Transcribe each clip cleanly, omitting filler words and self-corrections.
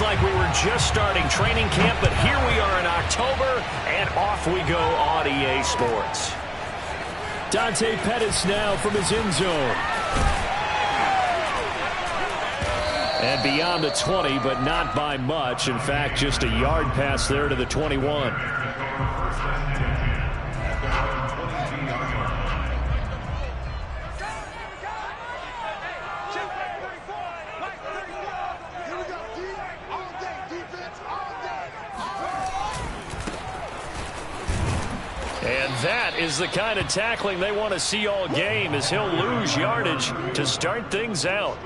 like we were just starting training camp, but here we are in October, and off we go on EA Sports. Dante Pettis now from his end zone. And beyond the 20, but not by much. In fact, just a yard pass there to the 21. And that is the kind of tackling they want to see all game, as he'll lose yardage to start things out.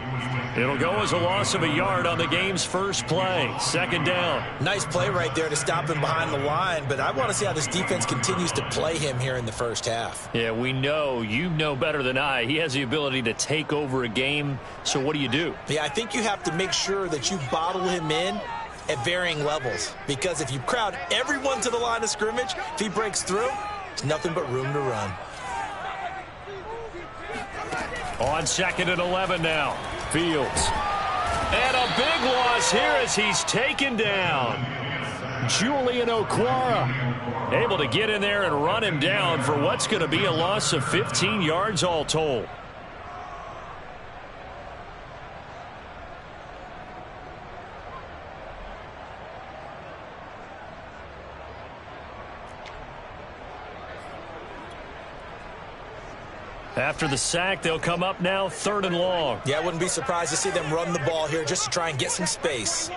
It'll go as a loss of a yard on the game's first play. Second down. Nice play right there to stop him behind the line, but I want to see how this defense continues to play him here in the first half. Yeah, we know. You know better than I. He has the ability to take over a game, so what do you do? Yeah, I think you have to make sure that you bottle him in at varying levels, because if you crowd everyone to the line of scrimmage, if he breaks through, there's nothing but room to run. On 2nd and 11 now. Fields. And a big loss here as he's taken down. Julian Okwara able to get in there and run him down for what's going to be a loss of 15 yards all told. After the sack, they'll come up now 3rd and long. Yeah, I wouldn't be surprised to see them run the ball here just to try and get some space.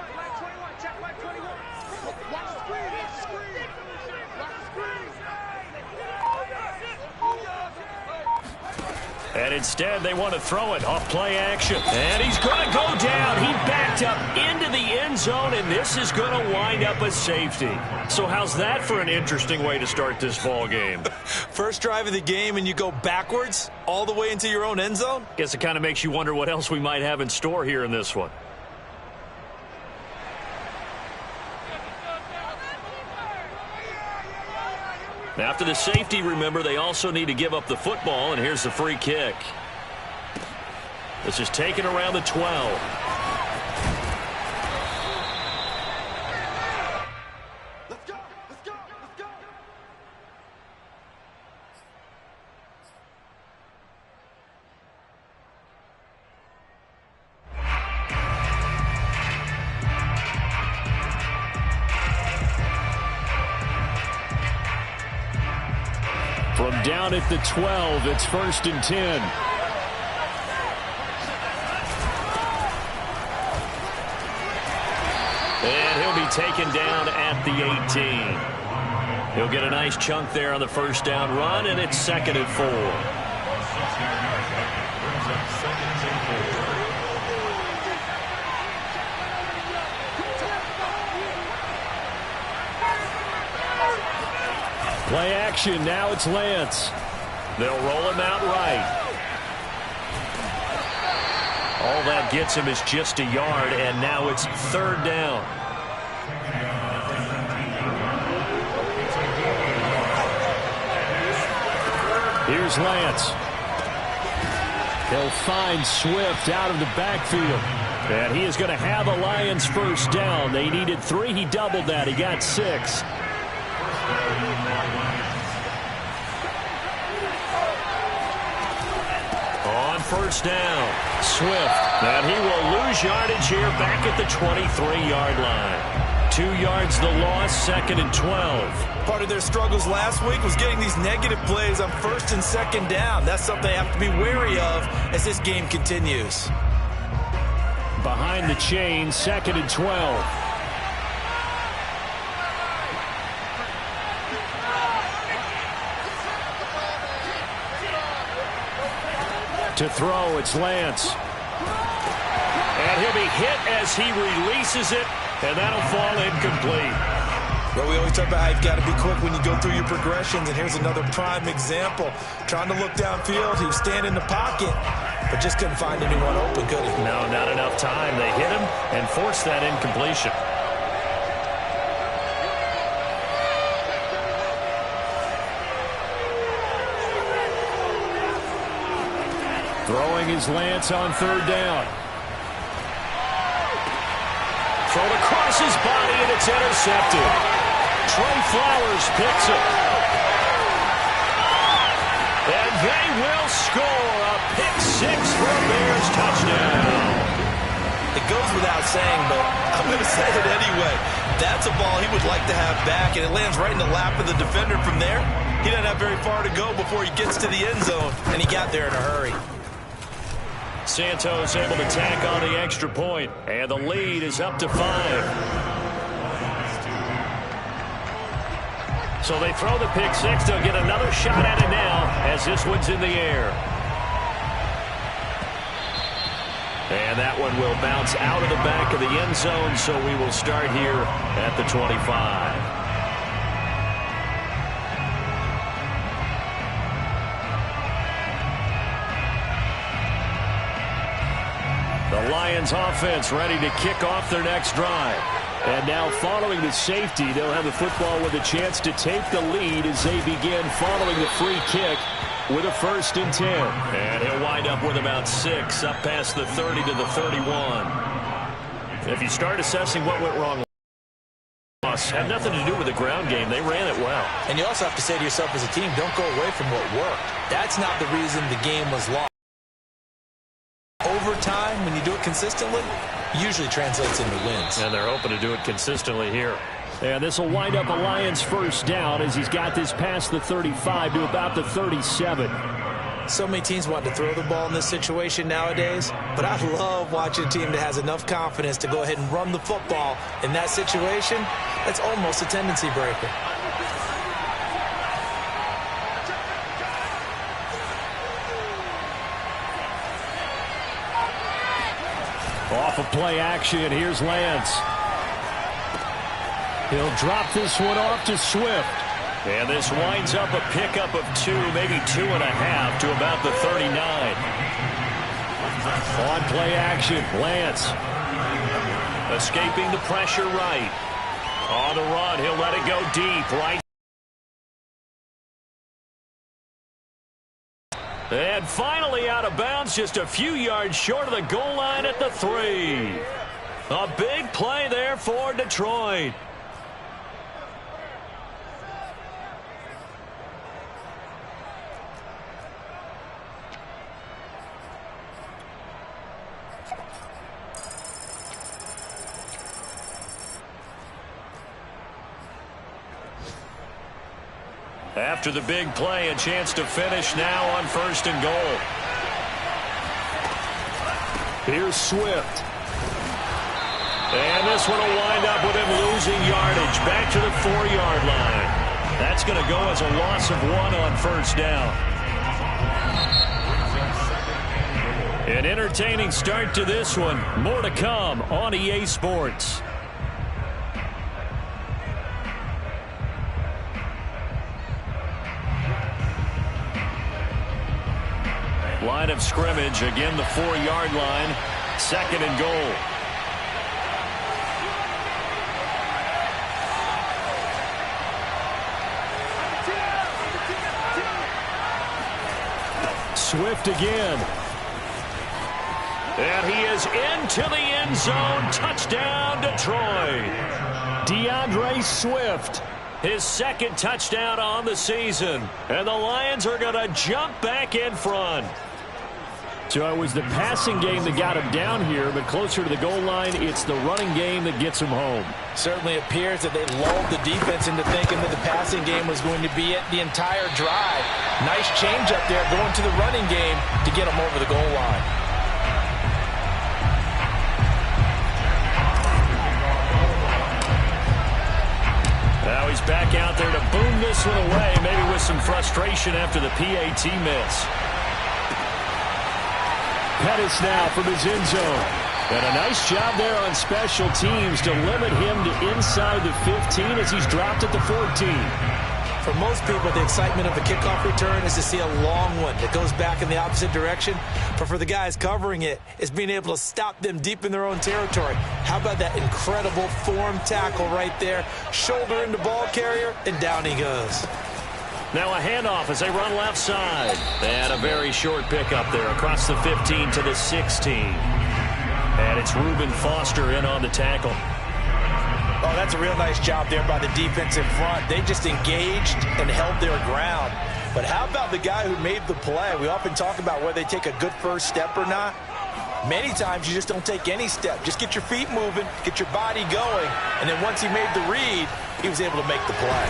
And instead, they want to throw it off play action. And he's going to go down. He backed up into the end zone, and this is going to wind up a safety. So how's that for an interesting way to start this ball game? First drive of the game, and you go backwards all the way into your own end zone? Guess it kind of makes you wonder what else we might have in store here in this one. After the safety, remember, they also need to give up the football, and here's the free kick. This is taken around the 12. Let's go, let's go, let's go. From down at the 12, it's 1st and 10. And he'll be taken down at the 18. He'll get a nice chunk there on the first down run, and it's 2nd and 4. Play action, now it's Lance. They'll roll him out right. All that gets him is just a yard, and now it's 3rd down. Here's Lance. He'll find Swift out of the backfield. And he is going to have a Lions first down. They needed 3. He doubled that. He got 6. On first down, Swift. And he will lose yardage here back at the 23-yard line. 2 yards the loss, 2nd and 12. Part of their struggles last week was getting these negative plays on 1st and 2nd down. That's something they have to be wary of as this game continues. Behind the chain, 2nd and 12. To throw, it's Lance. And he'll be hit as he releases it, and that'll fall incomplete. Well, we always talk about how you've got to be quick when you go through your progressions, and here's another prime example. Trying to look downfield, he was standing in the pocket, but just couldn't find anyone open, could he? No, not enough time. They hit him and forced that incompletion. Throwing is Lance on 3rd down. Thrown across his body, and it's intercepted. Trey Flowers picks it. And they will score a pick-6 for a Bears touchdown. It goes without saying, but I'm going to say it anyway. That's a ball he would like to have back, and it lands right in the lap of the defender from there. He doesn't have very far to go before he gets to the end zone, and he got there in a hurry. Santos able to tack on the extra point, and the lead is up to 5. So they throw the pick-6. They'll get another shot at it now as this one's in the air. And that one will bounce out of the back of the end zone, so we will start here at the 25. The Lions offense ready to kick off their next drive. And now following the safety, they'll have the football with a chance to take the lead as they begin following the free kick with a 1st and 10. And he'll wind up with about 6 up past the 30 to the 31. If you start assessing what went wrong, had nothing to do with the ground game. They ran it well. And you also have to say to yourself as a team, don't go away from what worked. That's not the reason the game was lost. Overtime, when you do it consistently, usually translates into wins. And they're hoping to do it consistently here. And this will wind up a Lions 1st down as he's got this past the 35 to about the 37. So many teams want to throw the ball in this situation nowadays, but I love watching a team that has enough confidence to go ahead and run the football in that situation. That's almost a tendency breaker. Off of play action, here's Lance. He'll drop this one off to Swift. And this winds up a pickup of 2, maybe 2.5 to about the 39. On play action, Lance. Escaping the pressure right. On the run, he'll let it go deep, right. And finally out of bounds, just a few yards short of the goal line at the 3. A big play there for Detroit. After the big play, a chance to finish now on 1st and goal. Here's Swift. And this one will wind up with him losing yardage back to the 4-yard line. That's going to go as a loss of 1 on 1st down. An entertaining start to this one. More to come on EA Sports. Line of scrimmage, again the 4-yard line, 2nd and goal. Swift again. And he is into the end zone. Touchdown, Detroit. DeAndre Swift. His 2nd touchdown on the season. And the Lions are going to jump back in front. So it was the passing game that got him down here, but closer to the goal line, it's the running game that gets him home. Certainly appears that they lulled the defense into thinking that the passing game was going to be it the entire drive. Nice change up there going to the running game to get him over the goal line. Now he's back out there to boom this one away, maybe with some frustration after the PAT miss. Pettis now from his end zone. And a nice job there on special teams to limit him to inside the 15 as he's dropped at the 14. For most people, the excitement of the kickoff return is to see a long one that goes back in the opposite direction. But for the guys covering it, it's being able to stop them deep in their own territory. How about that incredible form tackle right there? Shoulder into ball carrier, and down he goes. Now a handoff as they run left side. And a very short pickup there across the 15 to the 16. And it's Reuben Foster in on the tackle. that's a real nice job there by the defensive front. They just engaged and held their ground. But how about the guy who made the play? We often talk about whether they take a good first step or not. Many times you just don't take any step. Just get your feet moving, get your body going, and then once he made the read, he was able to make the play.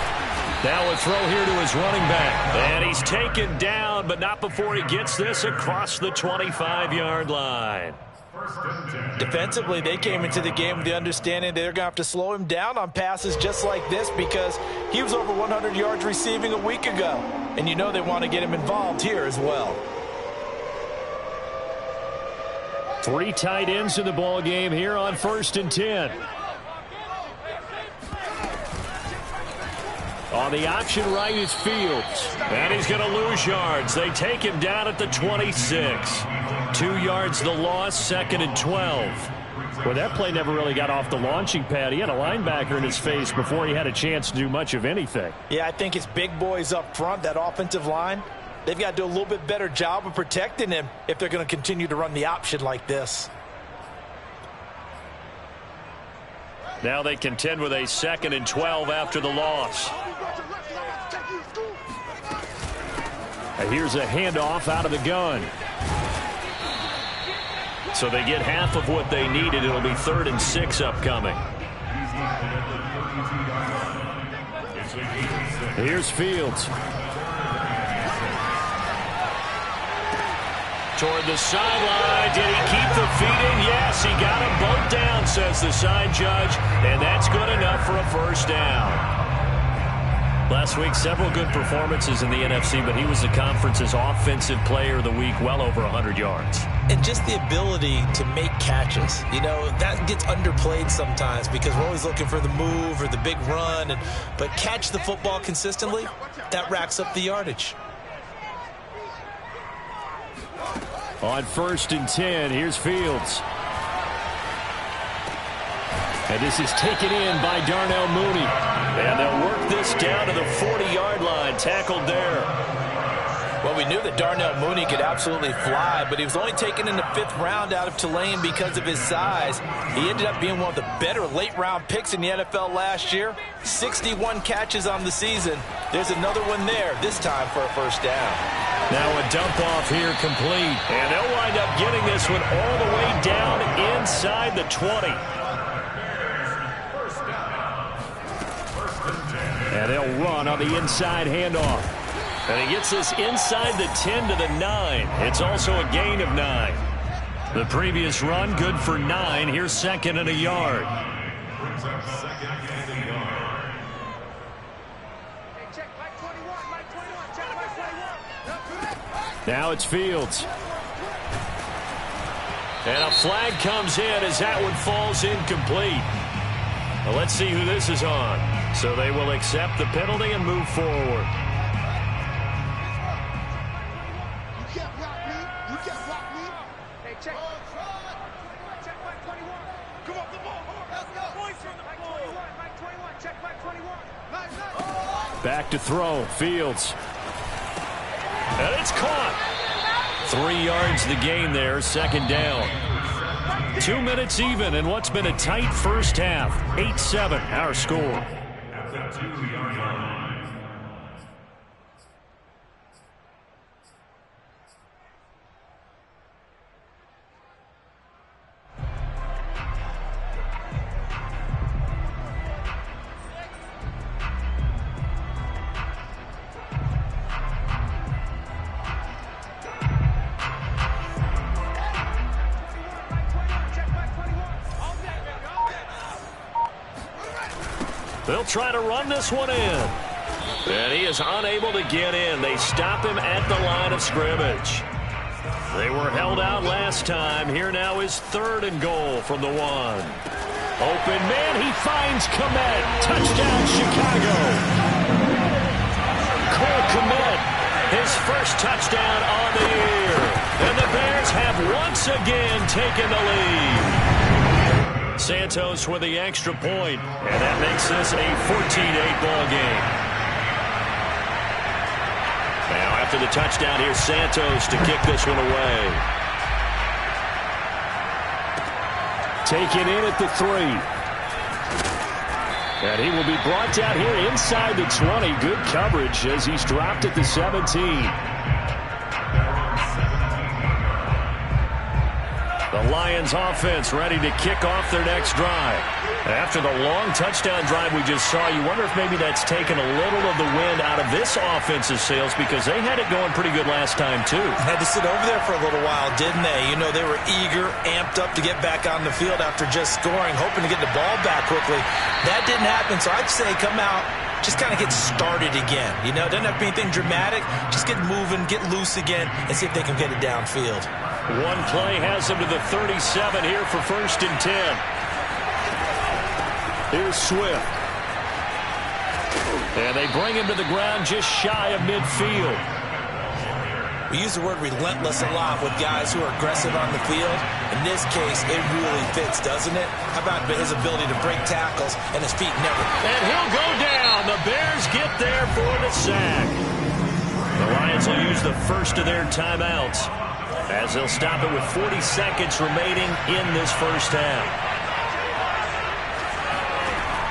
Now a throw here to his running back. And he's taken down, but not before he gets this across the 25-yard line. Defensively, they came into the game with the understanding they're going to have to slow him down on passes just like this because he was over 100 yards receiving a week ago. And you know they want to get him involved here as well. 3 tight ends in the ball game here on 1st and 10. On the option right is Fields. And he's going to lose yards. They take him down at the 26. 2 yards the loss, 2nd and 12. Well, that play never really got off the launching pad. He had a linebacker in his face before he had a chance to do much of anything. Yeah, I think it's big boys up front, that offensive line. They've got to do a little bit better job of protecting him if they're going to continue to run the option like this. Now they contend with a 2nd and 12 after the loss. And here's a handoff out of the gun. So they get half of what they needed. It'll be 3rd and 6 upcoming. Here's Fields. Toward the sideline. Did he keep the feet in? Yes, he got them both down, says the side judge. And that's good enough for a first down. Last week, several good performances in the NFC, but he was the conference's offensive player of the week, well over 100 yards. And just the ability to make catches. You know, that gets underplayed sometimes because we're always looking for the move or the big run. But catch the football consistently, that racks up the yardage. On 1st and 10, here's Fields. And this is taken in by Darnell Mooney. And they'll work this down to the 40-yard line, tackled there. Well, we knew that Darnell Mooney could absolutely fly, but he was only taken in the 5th round out of Tulane because of his size. He ended up being one of the better late-round picks in the NFL last year. 61 catches on the season. There's another one there, this time for a first down. Now a dump off here complete. And they'll wind up getting this one all the way down inside the 20. And they'll run on the inside handoff. And he gets this inside the 10 to the 9. It's also a gain of 9. The previous run, good for 9. Here's 2nd and a yard. Now it's Fields. And a flag comes in as that one falls incomplete. Well, let's see who this is on. So they will accept the penalty and move forward. Back to throw. Fields. And it's caught. 3 yards the gain there. 2nd down. 2 minutes even in what's been a tight first half. 8-7 our score. They'll try to run this one in. And he is unable to get in. They stop him at the line of scrimmage. They were held out last time. Here now is 3rd and goal from the 1. Open man. He finds Kmet. Touchdown, Chicago. Cole Kmet, his first touchdown on the year. And the Bears have once again taken the lead. Santos with the extra point, and that makes this a 14-8 ball game. Now after the touchdown, here's Santos to kick this one away. Taken in at the 3. And he will be brought down here inside the 20. Good coverage as he's dropped at the 17. The Lions offense ready to kick off their next drive. After the long touchdown drive we just saw, you wonder if maybe that's taken a little of the wind out of this offense's sails because they had it going pretty good last time too. Had to sit over there for a little while, didn't they? You know, they were eager, amped up to get back on the field after just scoring, hoping to get the ball back quickly. That didn't happen, so I'd say come out, just kind of get started again. You know, doesn't have to be anything dramatic. Just get moving, get loose again, and see if they can get it downfield. One play has them to the 37 here for 1st and 10. Here's Swift. And they bring him to the ground just shy of midfield. We use the word relentless a lot with guys who are aggressive on the field. In this case, it really fits, doesn't it? How about his ability to break tackles and his feet never... And he'll go down. The Bears get there for the sack. The Lions will use the first of their timeouts as they'll stop it with 40 seconds remaining in this first half.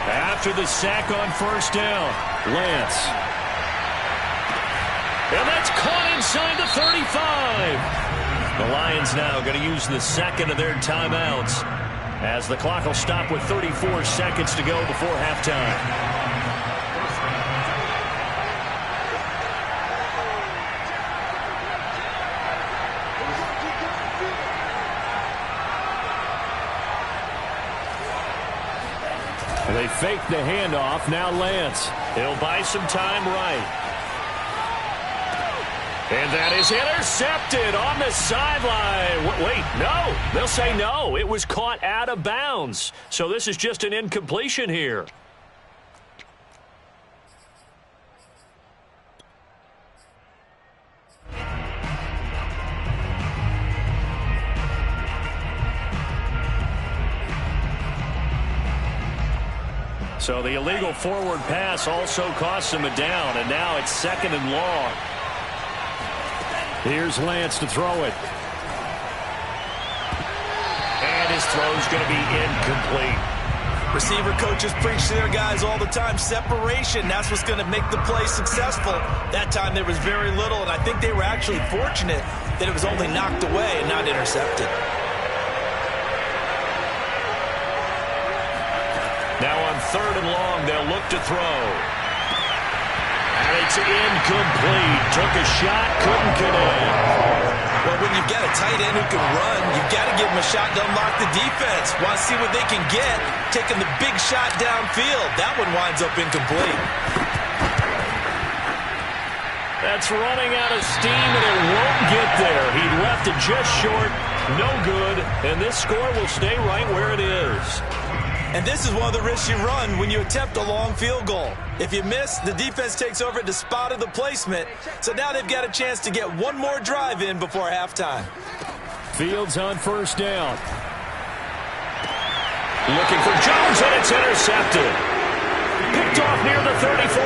After the sack on 1st down, Lance. And that's caught inside the 35. The Lions now going to use the second of their timeouts as the clock will stop with 34 seconds to go before halftime. They fake the handoff. Now Lance. He'll buy some time right. And that is intercepted on the sideline. Wait, no. They'll say no. It was caught out of bounds. So this is just an incompletion here. So the illegal forward pass also costs him a down, and now it's 2nd and long. Here's Lance to throw it. And his throw's going to be incomplete. Receiver coaches preach to their guys all the time. Separation, that's what's going to make the play successful. That time there was very little, and I think they were actually fortunate that it was only knocked away and not intercepted. Now on 3rd and long, they'll look to throw. And it's incomplete. Took a shot, couldn't connect. Well, when you've got a tight end who can run, you've got to give him a shot to unlock the defense. Want to see what they can get, taking the big shot downfield. That one winds up incomplete. That's running out of steam, and it won't get there. He left it just short, no good, and this score will stay right where it is. And this is one of the risks you run when you attempt a long field goal. If you miss, the defense takes over at the spot of the placement. So now they've got a chance to get one more drive in before halftime. Fields on 1st down. Looking for Jones, and it's intercepted. Picked off near the 34.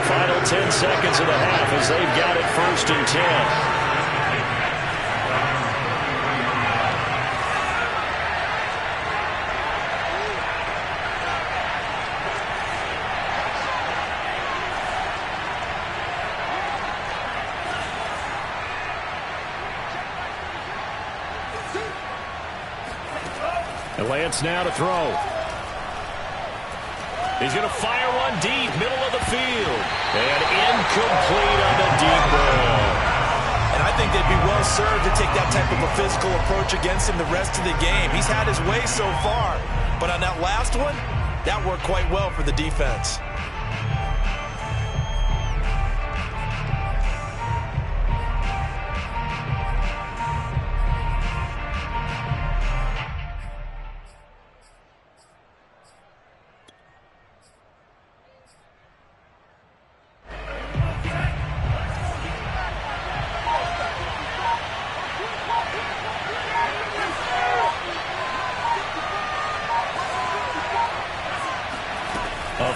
Final 10 seconds of the half as they've got it 1st and 10. Lance now to throw. He's going to fire one deep, middle of the field. And incomplete on the deep ball. And I think they'd be well served to take that type of a physical approach against him the rest of the game. He's had his way so far. But on that last one, that worked quite well for the defense.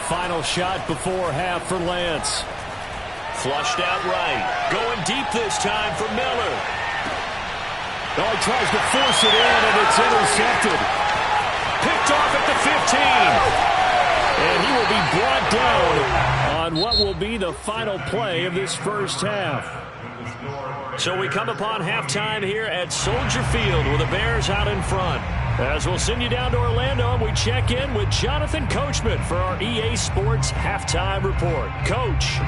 Final shot before half for Lance. Flushed out right. Going deep this time for Miller. Oh, he tries to force it in, and it's intercepted. Picked off at the 15. And on what will be the final play of this first half. So we come upon halftime here at Soldier Field with the Bears out in front. As we'll send you down to Orlando, and we check in with Jonathan Coachman for our EA Sports Halftime Report. Coach.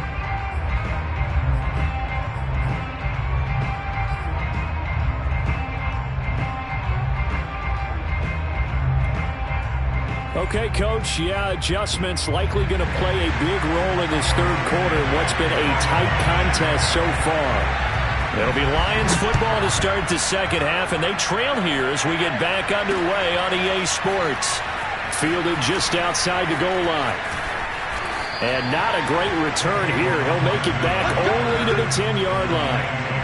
Okay, Coach, adjustments likely going to play a big role in this third quarter in what's been a tight contest so far. It'll be Lions football to start the second half, and they trail here as we get back underway on EA Sports. Fielded just outside the goal line. And not a great return here. He'll make it back only to the 10-yard line.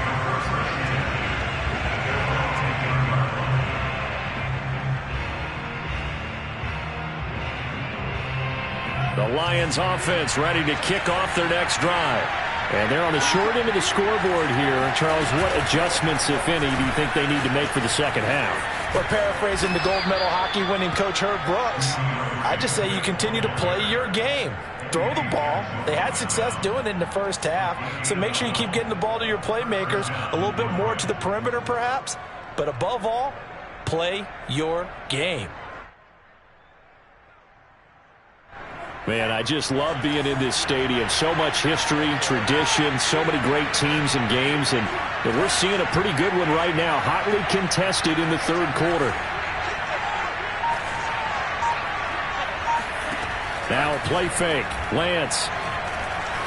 The Lions offense ready to kick off their next drive. And they're on the short end of the scoreboard here. Charles, what adjustments, if any, do you think they need to make for the second half? Well, paraphrasing the gold medal hockey winning coach Herb Brooks, I just say you continue to play your game. Throw the ball. They had success doing it in the first half, so make sure you keep getting the ball to your playmakers, a little bit more to the perimeter perhaps, but above all, play your game. Man, I just love being in this stadium. So much history, tradition, so many great teams and games, and we're seeing a pretty good one right now, hotly contested in the third quarter. Now a play fake. Lance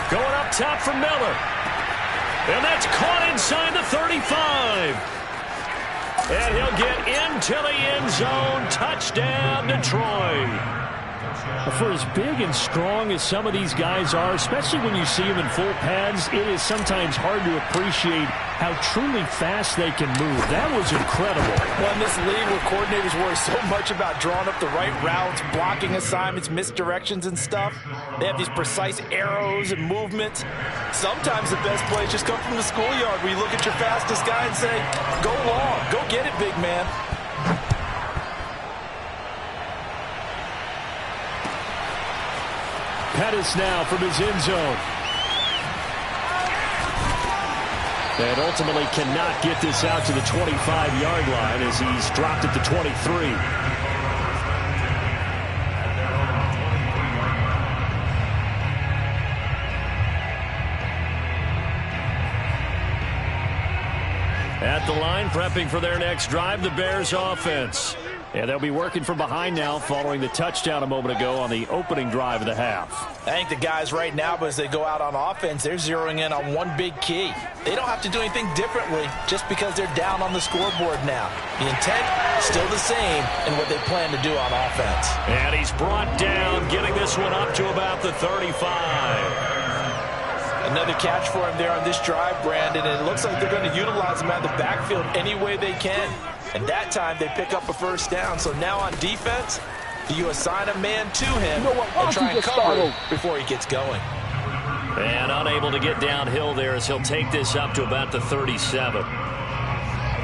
going up top for Miller. And that's caught inside the 35. And he'll get into the end zone. Touchdown, Detroit. For as big and strong as some of these guys are, especially when you see them in full pads, it is sometimes hard to appreciate how truly fast they can move. That was incredible. Well, in this league where coordinators worry so much about drawing up the right routes, blocking assignments, misdirections and stuff, they have these precise arrows and movements. Sometimes the best plays just come from the schoolyard where you look at your fastest guy and say, go long, go get it, big man. Pettis now from his end zone. And ultimately cannot get this out to the 25-yard line as he's dropped at the 23. At the line, prepping for their next drive, the Bears offense. And they'll be working from behind now following the touchdown a moment ago on the opening drive of the half. I think the guys right now, as they go out on offense, they're zeroing in on one big key. They don't have to do anything differently just because they're down on the scoreboard now. The intent, still the same in what they plan to do on offense. And he's brought down, getting this one up to about the 35. Another catch for him there on this drive, Brandon, and it looks like they're going to utilize him out of the backfield any way they can. And that time they pick up a first down. So now on defense, you assign a man to him and try and cover before he gets going. And unable to get downhill there as he'll take this up to about the 37.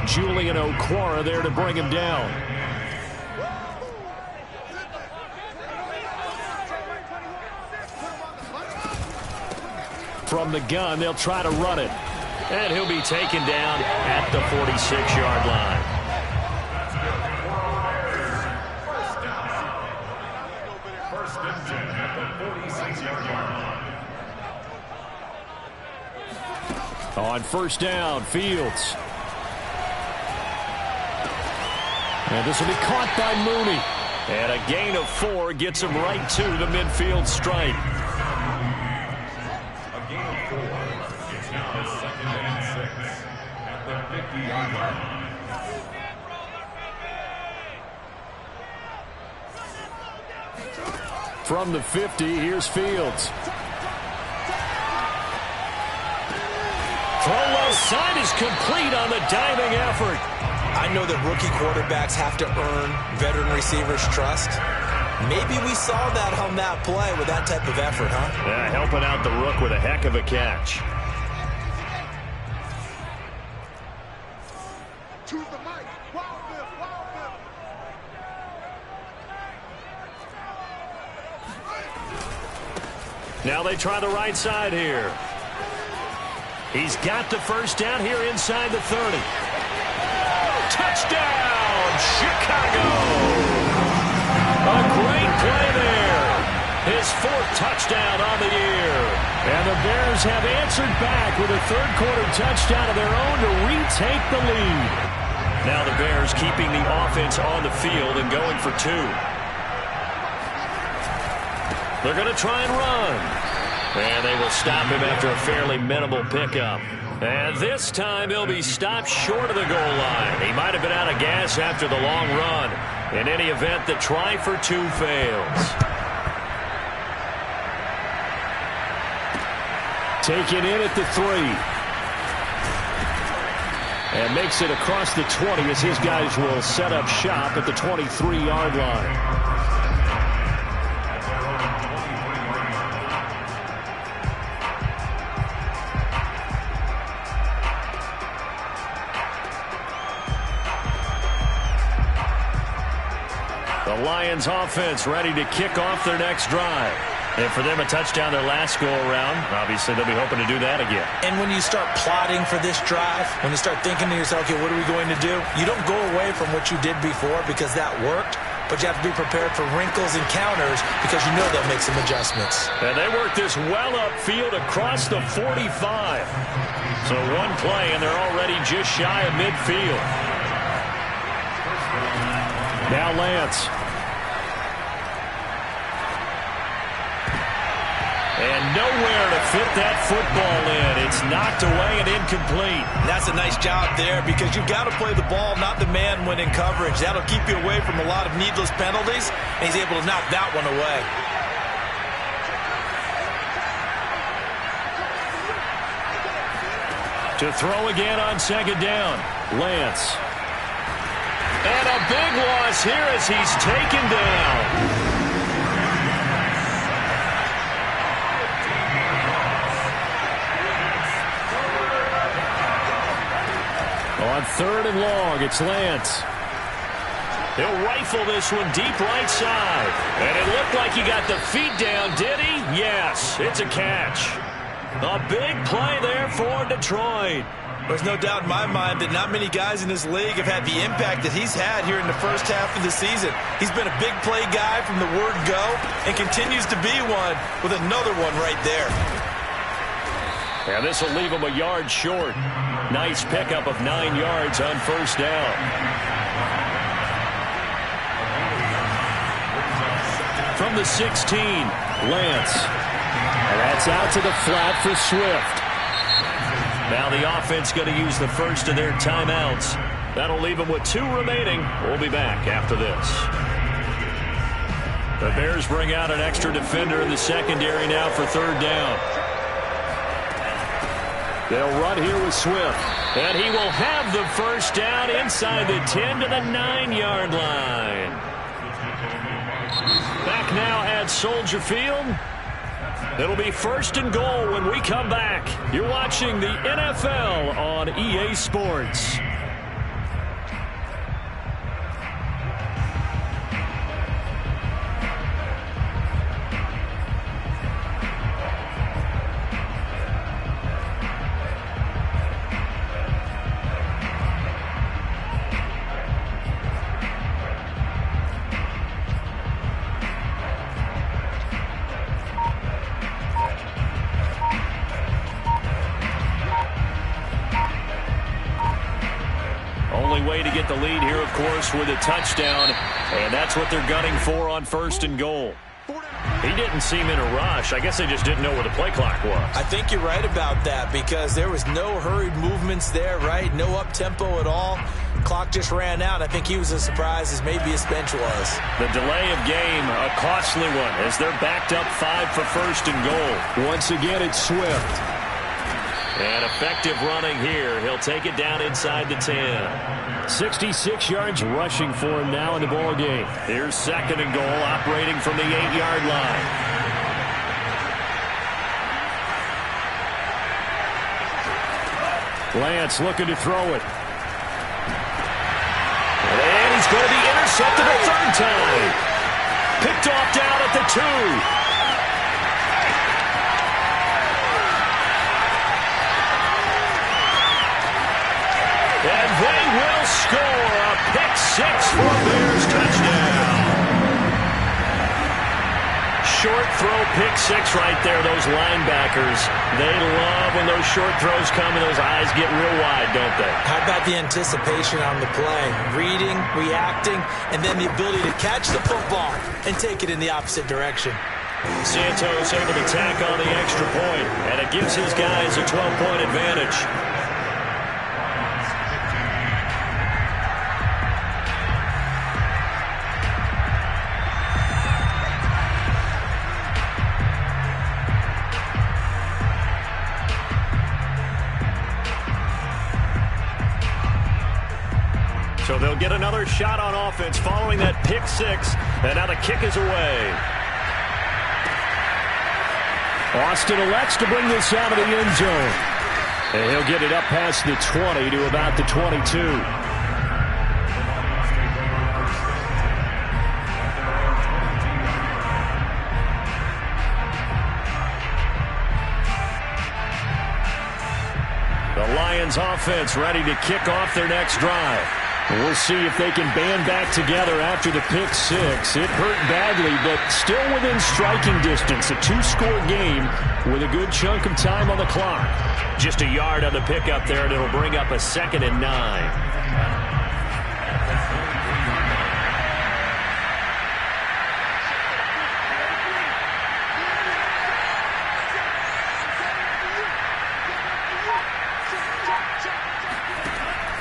Julian Okwara there to bring him down. From the gun, they'll try to run it. And he'll be taken down at the 46-yard line. On first down, Fields. And this will be caught by Mooney. And a gain of 4 gets him right to the midfield stripe. A gain of 4. It's now 2nd and 6 at the 50-yard line. From the 50, here's Fields. Throw left side is complete on the diving effort. I know that rookie quarterbacks have to earn veteran receivers' trust. Maybe we saw that on that play with that type of effort, huh? Yeah, helping out the rook with a heck of a catch. To the mic. Wild Bill, Wild Bill. Now they try the right side here. He's got the first down here inside the 30. Touchdown, Chicago! A great play there. His 4th touchdown on the year. And the Bears have answered back with a third-quarter touchdown of their own to retake the lead. Now the Bears keeping the offense on the field and going for 2. They're going to try and run. And they will stop him after a fairly minimal pickup. And this time he'll be stopped short of the goal line. He might have been out of gas after the long run. In any event, the try for 2 fails. Taken in at the 3. And makes it across the 20 as his guys will set up shop at the 23-yard line. The Lions offense ready to kick off their next drive. And for them, a touchdown their last go-around. Obviously, they'll be hoping to do that again. And when you start plotting for this drive, when you start thinking to yourself, okay, what are we going to do? You don't go away from what you did before because that worked, but you have to be prepared for wrinkles and counters because you know they'll make some adjustments. And they work this well upfield across the 45. So one play, and they're already just shy of midfield. Now Lance. And nowhere to fit that football in. It's knocked away and incomplete. That's a nice job there because you've got to play the ball, not the man when in coverage. That'll keep you away from a lot of needless penalties, and he's able to knock that one away. To throw again on 2nd down. Lance. And a big loss here as he's taken down. On 3rd and long, it's Lance. He'll rifle this one deep right side. And it looked like he got the feet down, did he? Yes, it's a catch. A big play there for Detroit. There's no doubt in my mind that not many guys in this league have had the impact that he's had here in the first half of the season. He's been a big play guy from the word go and continues to be one with another one right there. And this will leave him a yard short. Nice pickup of 9 yards on 1st down. From the 16, Lance. And that's out to the flat for Swift. Now the offense going to use the first of their timeouts. That'll leave them with 2 remaining. We'll be back after this. The Bears bring out an extra defender in the secondary now for 3rd down. They'll run here with Swift. And he will have the first down inside the 10 to the 9-yard line. Back now at Soldier Field. It'll be 1st and goal when we come back. You're watching the NFL on EA Sports. Way to get the lead here, of course, with a touchdown, and that's what they're gunning for on 1st and goal. He didn't seem in a rush. I guess they just didn't know where the play clock was. I think you're right about that because there was no hurried movements there, right? No up-tempo at all. Clock just ran out. I think he was as surprised as maybe his bench was. The delay of game, a costly one, as they're backed up 5 for 1st and goal. Once again, it's Swift. And effective running here. He'll take it down inside the 10. 66 yards rushing for him now in the ball game. Here's 2nd and goal, operating from the 8-yard line. Lance looking to throw it. And he's going to be intercepted a 3rd time. Picked off down at the 2. six for a Bears touchdown. Short throw, pick six right there. Those linebackers, they love when those short throws come and those eyes get real wide, don't they? How about the anticipation on the play? Reading, reacting, and then the ability to catch the football and take it in the opposite direction. Santos able to tack on the extra point, and it gives his guys a 12-point advantage. So they'll get another shot on offense following that pick six, and now the kick is away. Austin elects to bring this out of the end zone. And he'll get it up past the 20 to about the 22. The Lions offense ready to kick off their next drive. We'll see if they can band back together after the pick six. It hurt badly, but still within striking distance. A two-score game with a good chunk of time on the clock. Just a yard on the pickup there, and it'll bring up a 2nd and 9.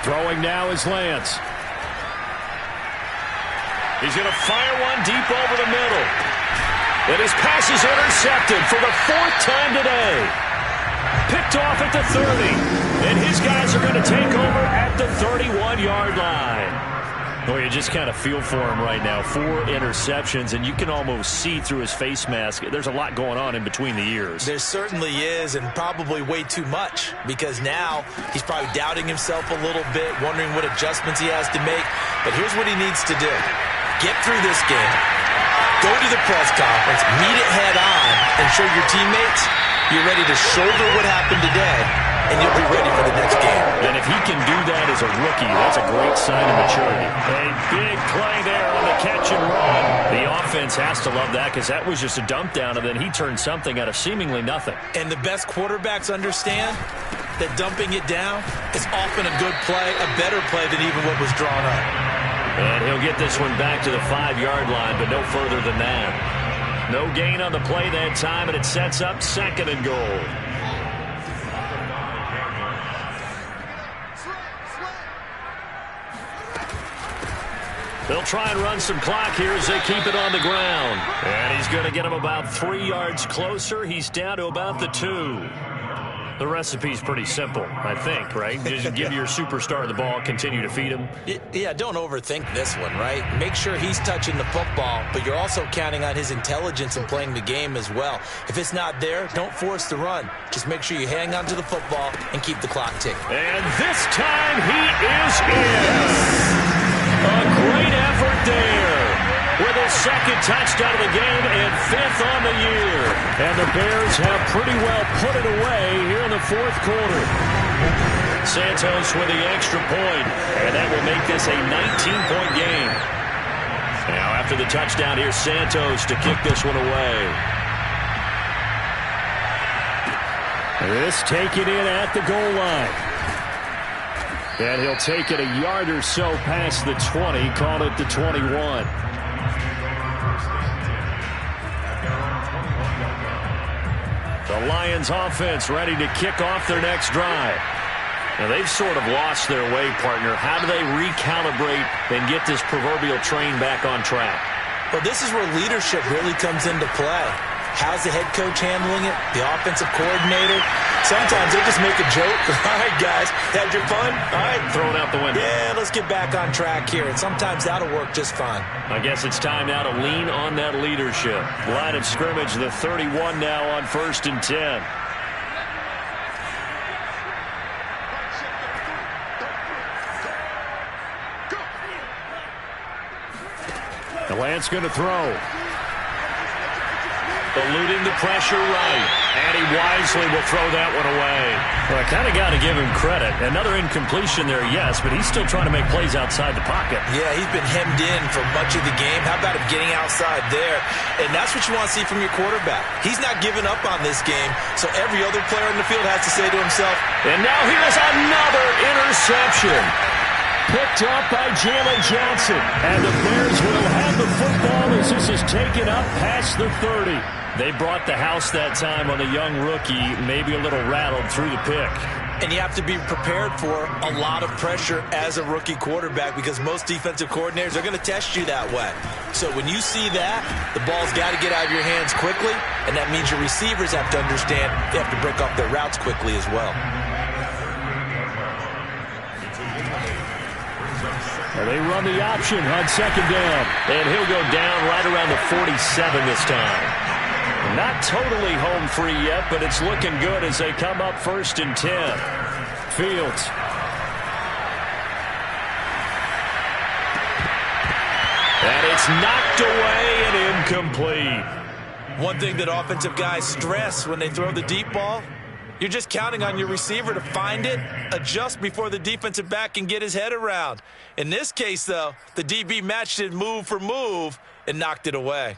Throwing now is Lance. He's going to fire one deep over the middle. And his pass is intercepted for the 4th time today. Picked off at the 30. And his guys are going to take over at the 31-yard line. Well, you just kind of feel for him right now. 4 interceptions, and you can almost see through his face mask. There's a lot going on in between the ears. There certainly is, and probably way too much, because now he's probably doubting himself a little bit, wondering what adjustments he has to make. But here's what he needs to do. Get through this game, go to the press conference, meet it head on, and show your teammates you're ready to shoulder what happened today, and you'll be ready for the next game. And if he can do that as a rookie, that's a great sign of maturity. A big play there on the catch and run. The offense has to love that, because that was just a dump down, and then he turned something out of seemingly nothing. And the best quarterbacks understand that dumping it down is often a good play, a better play than even what was drawn up. And he'll get this one back to the 5-yard line, but no further than that. No gain on the play that time, and it sets up 2nd and goal. They'll try and run some clock here as they keep it on the ground. And he's going to get him about 3 yards closer. He's down to about the 2. The recipe's pretty simple, I think, right? Just give your superstar the ball, continue to feed him. Yeah, don't overthink this one, right? Make sure he's touching the football, but you're also counting on his intelligence in playing the game as well. If it's not there, don't force the run. Just make sure you hang on to the football and keep the clock ticking. And this time he is in. A great effort there. With his 2nd touchdown of the game and 5th on the year. And the Bears have pretty well put it away here in the 4th quarter. Santos with the extra point, and that will make this a 19-point game. Now after the touchdown, here's Santos to kick this one away. This taken in at the goal line. And he'll take it a yard or so past the 20, call it the 21. The Lions offense ready to kick off their next drive. Now they've sort of lost their way, partner. How do they recalibrate and get this proverbial train back on track? Well, this is where leadership really comes into play. How's the head coach handling it? The offensive coordinator? Sometimes they just make a joke. All right, guys, had your fun? All right. Throw it out the window. Yeah, let's get back on track here. And sometimes that'll work just fine. I guess it's time now to lean on that leadership. Line of scrimmage, the 31 now on 1st and 10. The Lance going to throw. Eluding the pressure right. And he wisely will throw that one away. Well, I kind of got to give him credit. Another incompletion there, yes, but he's still trying to make plays outside the pocket. Yeah, he's been hemmed in for much of the game. How about him getting outside there? And that's what you want to see from your quarterback. He's not giving up on this game, so every other player in the field has to say to himself, and now here's another interception. Picked up by Jalen Johnson. And the Bears will have the football as this is taken up past the 30. They brought the house that time on the young rookie, maybe a little rattled through the pick. And you have to be prepared for a lot of pressure as a rookie quarterback because most defensive coordinators are going to test you that way. So when you see that, the ball's got to get out of your hands quickly, and that means your receivers have to understand they have to break off their routes quickly as well. Well, they run the option on second down, and he'll go down right around the 47 this time. Not totally home free yet, but it's looking good as they come up 1st and 10. Fields. And it's knocked away and incomplete. One thing that offensive guys stress when they throw the deep ball, you're just counting on your receiver to find it, adjust before the defensive back can get his head around. In this case, though, the DB matched it move for move and knocked it away.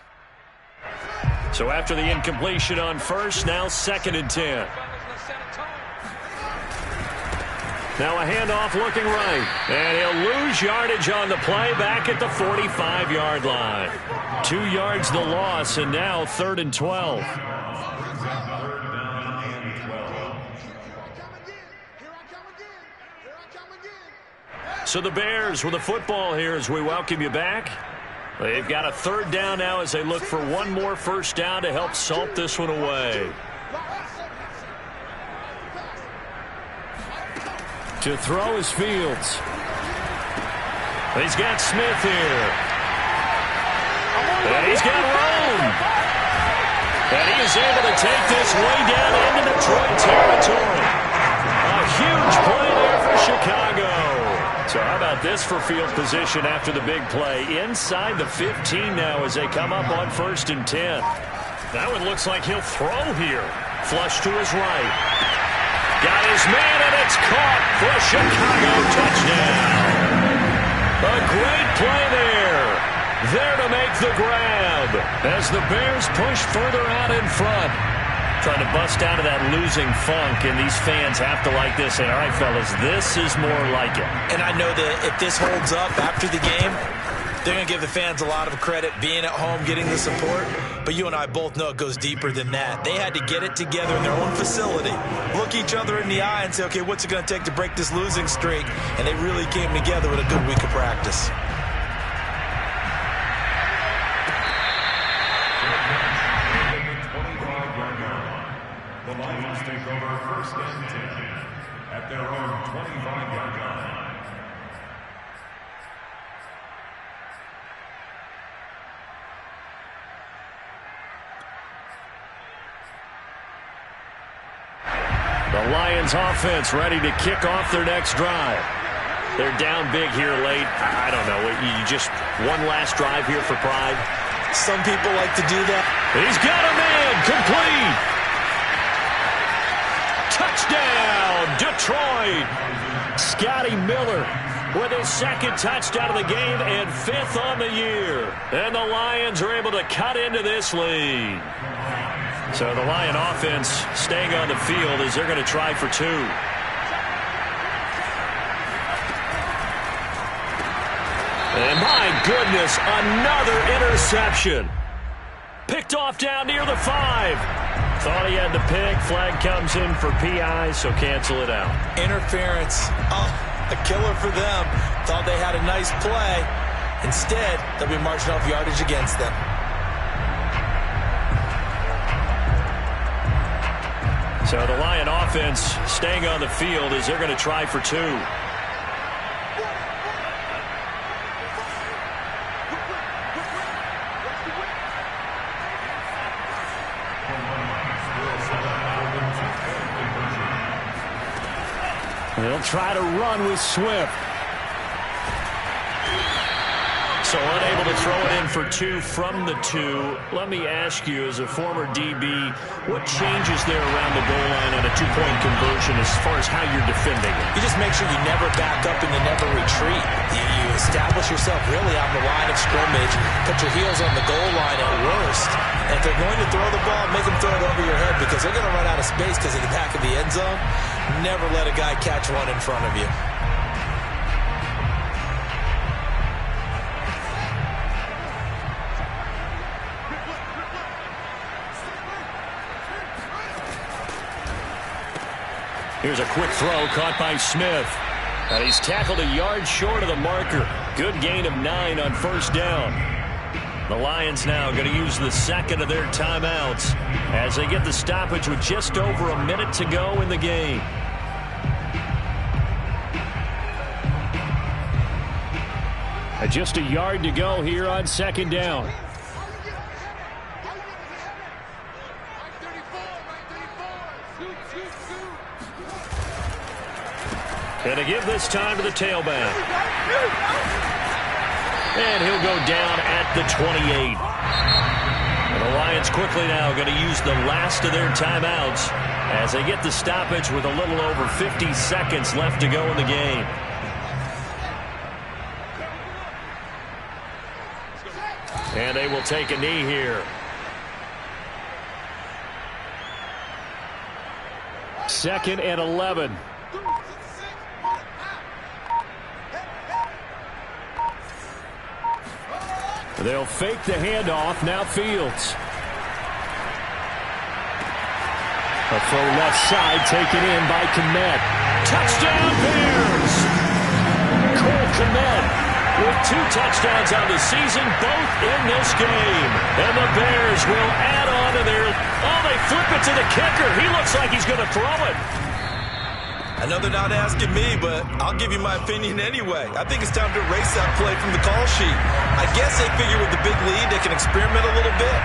So after the incompletion on first, now 2nd and 10. Now a handoff looking right. And he'll lose yardage on the play back at the 45-yard line. 2 yards the loss, and now 3rd and 12. So the Bears with the football here as we welcome you back. They've got a 3rd down now as they look for one more first down to help salt this one away. To throw is Fields. He's got Smith here. And he's got Rome. And he is able to take this way down into Detroit territory. A huge play there for Chicago. So how about this for field position after the big play? Inside the 15 now as they come up on 1st and 10. That one looks like he'll throw here. Flush to his right. Got his man, and it's caught for a Chicago touchdown. A great play there. There to make the grab as the Bears push further out in front. Trying to bust out of that losing funk, and these fans have to like this. Say, all right, fellas, this is more like it. And I know that if this holds up after the game, they're going to give the fans a lot of credit being at home, getting the support. But you and I both know it goes deeper than that. They had to get it together in their own facility, look each other in the eye and say, okay, what's it going to take to break this losing streak? And they really came together with a good week of practice. The Lions take over 1st and 10 at their own 25-yard line. The Lions offense ready to kick off their next drive. They're down big here late. I don't know. You just one last drive here for pride. Some people like to do that. He's got a man complete. Touchdown, Detroit. Scotty Miller with his 2nd touchdown of the game and 5th on the year. And the Lions are able to cut into this lead. So the Lion offense staying on the field as they're going to try for 2. And my goodness, another interception. Picked off down near the 5. Thought he had the pick. Flag comes in for PI, so cancel it out. Interference. Oh, a killer for them. Thought they had a nice play. Instead, they'll be marching off yardage against them. So the Lion offense staying on the field as they're going to try for 2. They'll try to run with Swift. So unable to throw it in for 2 from the 2. Let me ask you, as a former DB, what changes there around the goal line on a 2-point conversion as far as how you're defending it? You just make sure you never back up and you never retreat. You establish yourself really on the line of scrimmage, put your heels on the goal line at worst. And if they're going to throw the ball, make them throw it over your head because they're going to run out of space because of the back of the end zone. Never let a guy catch one in front of you. Here's a quick throw caught by Smith. And he's tackled a yard short of the marker. Good gain of 9 on first down. The Lions now going to use the second of their timeouts as they get the stoppage with just over a minute to go in the game. Just a yard to go here on second down. And to give this time to the tailback. And he'll go down at the 28. And the Lions quickly now going to use the last of their timeouts as they get the stoppage with a little over 50 seconds left to go in the game. And they will take a knee here. Second and 11. They'll fake the handoff. Now Fields. A throw left side taken in by Kmet. Touchdown Bears! Cole Kmet with 2 touchdowns on the season, both in this game. And the Bears will add on to their... Oh, they flip it to the kicker. He looks like he's going to throw it. I know they're not asking me, but I'll give you my opinion anyway. I think it's time to erase that play from the call sheet. I guess they figure with the big lead they can experiment a little bit.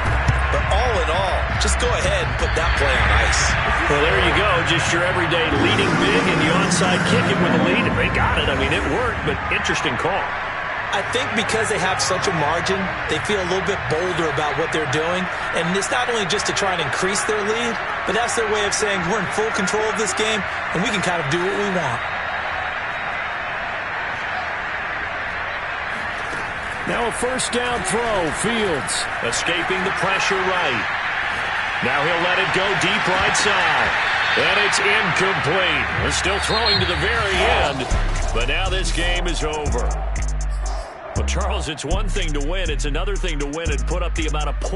But all in all, just go ahead and put that play on ice. Well, there you go. Just your everyday leading big and the onside kick it with a lead. And they got it. I mean, it worked, but interesting call. I think because they have such a margin, they feel a little bit bolder about what they're doing. And it's not only just to try and increase their lead, but that's their way of saying we're in full control of this game, and we can kind of do what we want. Now a first down throw. Fields escaping the pressure right. Now he'll let it go deep right side. And it's incomplete. We're still throwing to the very end, but now this game is over. Well, Charles, it's one thing to win. It's another thing to win and put up the amount of points